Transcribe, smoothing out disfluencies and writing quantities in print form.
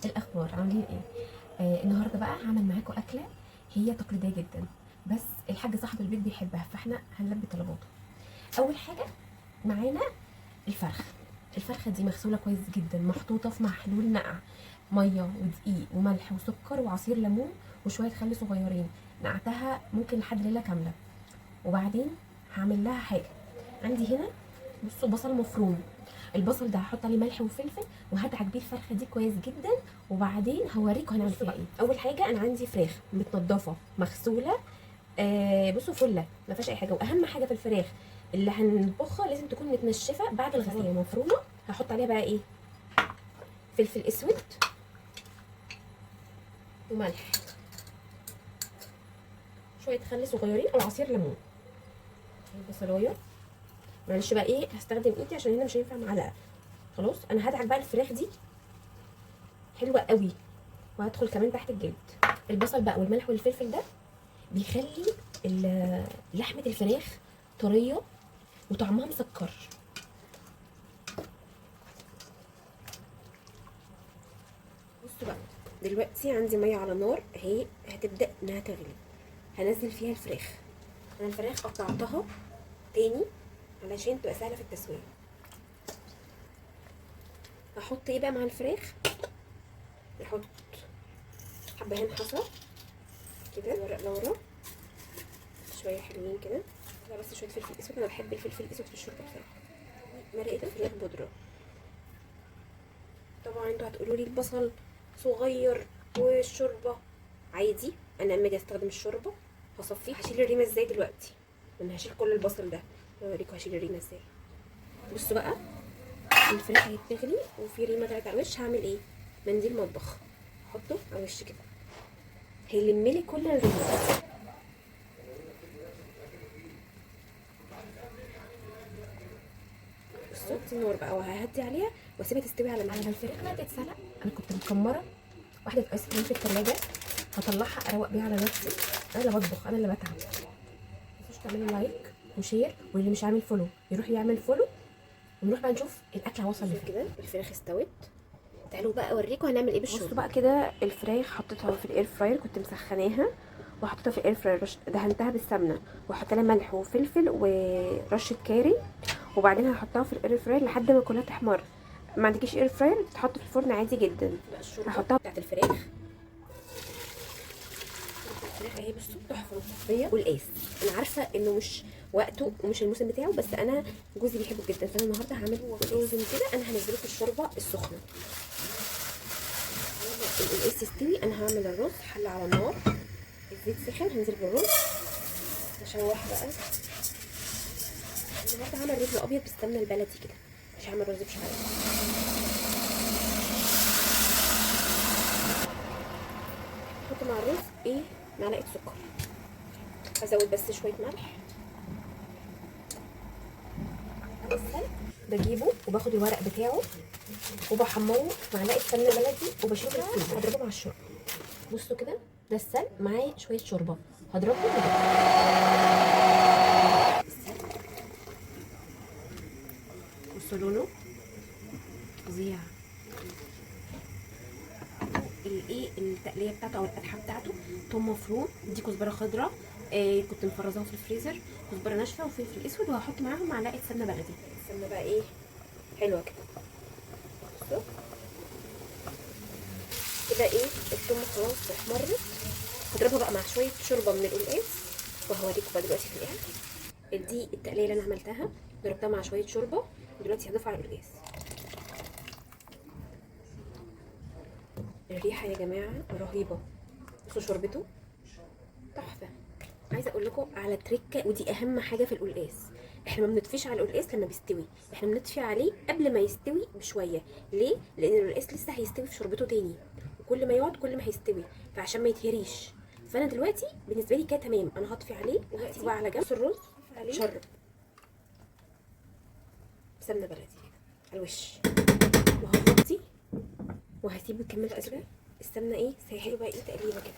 الاخبار عاملين ايه؟ النهارده بقى هعمل معاكم اكله هي تقليديه جدا، بس الحاج صاحب البيت بيحبها فاحنا هنلبي طلباته. اول حاجه معانا الفرخه دي مغسوله كويس جدا، محطوطه في محلول نقع، ميه ودقيق وملح وسكر وعصير ليمون وشويه خل صغيرين، نقعتها ممكن لحد ليله كامله. وبعدين هعمل لها حاجه عندي هنا، بصوا بصل مفروم. البصل ده هحط عليه ملح وفلفل وهدعك بيه الفرخه دي كويس جدا، وبعدين هوريكم هنعمل فيها ايه. اول حاجه انا عندي فراخ متنضفه مغسوله، بصوا فله ما فيهاش اي حاجه. واهم حاجه في الفراخ اللي هنطبخها لازم تكون متنشفه بعد الغسيل، مفرومه. هحط عليها بقى ايه؟ فلفل اسود وملح، شويه خل صغيرين او عصير ليمون، بصلايه. معلش بقى ايه، هستخدم ايدي عشان هنا مش هينفع معلقه. خلاص انا هدعك بقى الفراخ دي حلوه قوي، وهدخل كمان تحت الجلد. البصل بقى والملح والفلفل ده بيخلي لحمه الفراخ طريه وطعمها مسكر. بصوا بقى، دلوقتي عندي ميه على نار اهي، هتبدا انها تغلي. هنزل فيها الفراخ. انا الفراخ قطعتها تاني علشان تبقى سهله في التسويه. هحط ايه بقى مع الفراخ؟ نحط حبهان حصى كده، ورق لورا، شويه حلوين كده، بس شويه فلفل اسود، انا بحب الفلفل الاسود في الشوربه بصراحه. مرقه فراخ بودره. طبعا انتوا هتقولوا لي البصل صغير والشوربه عادي، انا لما اجي استخدم الشوربه هصفيه. هشيل الريمه ازاي دلوقتي؟ انا هشيل كل البصل ده، اوريكم هشيل الريمه ازاي. بصوا بقى، الفراخ اهي بتغلي وفي ريمه طلعت على الوش. هعمل ايه؟ منديل مطبخ احطه على الوش كده، هيلملي كل الريمه. بصوا النار بقى، وههدي عليها واسيبها تستوي على مهلها. الفراخ بقى تتسلق، انا كنت مكمره واحده ايس كريم في الثلاجه، هطلعها اروق بيها على نفسي. انا اللي بطبخ، انا اللي بتعب. متنسوش تعملوا لايك وشير، واللي مش عامل فولو يروح يعمل فولو، ونروح بقى نشوف الاكله وصل لفين. كده الفراخ استوت، تعالوا بقى اوريكم هنعمل ايه بالشوربه. بصوا بقى كده، الفراخ حطيتها في الاير فراير، كنت مسخناها وحطيتها في الاير فراير، دهنتها بالسمنه وحطيت لها ملح وفلفل ورشه كاري، وبعدين هحطها في الاير فراير لحد ما كلها تحمر. ما عندكيش اير فراير تحط في الفرن عادي جدا. هحطها بتاعت الفراخ اهي، بصوا تحفه مصفيه والقاس. انا عارفه انه مش وقته ومش الموسم بتاعه، بس انا جوزي بيحبه جدا، فانا النهارده هعمله فروزن كده. انا هنزله في الشوربه السخنه. القاس يستوي، انا هعمل الرز. حله على النار، الزيت سخن، هنزل بالرز اشوح بقى. النهارده هعمل رز ابيض بالسمنه البلدي كده، مش هعمل رز بشعريه. احط مع الرز ايه؟ معلقه سكر. هزود بس شويه ملح. بجيبه وباخد الورق بتاعه وبحمره في معلقه سمنه بلدي وبشيله بالكيس، هضربه مع الشوربه. بصوا كده، ده السلق معاه شويه شوربه، هضربه بصوا لونه فظيع. الايه التقليه بتاعته او القدحه بتاعته، توم مفروم، دي كزبره خضراء كنت مفرزاها في الفريزر، كزبره ناشفه وفلفل اسود، وهحط معاهم معلقه سمنه بلدي. السمنه بقى ايه؟ حلوه كده. بصوا كده ايه، التوم خلاص احمرت. هضربها بقى مع شويه شوربه من القلقاس، وهوريكم بقى دلوقتي في الاخر. دي التقليه اللي انا عملتها، ضربتها مع شويه شوربه، ودلوقتي هضيفها على القلقاس. الريحه يا جماعه رهيبه، بصوا شوربته تحفه. عايزه اقول لكم على تريكه، ودي اهم حاجه في القلقاس. احنا ما بنطفيش على القلقاس لما بيستوي، احنا بنطفي عليه قبل ما يستوي بشويه. ليه؟ لان القلقاس لسه هيستوي في شوربته تاني، وكل ما يقعد كل ما هيستوي، فعشان ما يتهريش. فانا دلوقتي بالنسبه لي كده تمام، انا هطفي عليه وهسيبه على جنب. الرز شرب سمنه بلدي على الوش، وهغطي وهسيبه يكمل تسويه. السمنه ايه سايحه بقى، ايه تقليبه كده.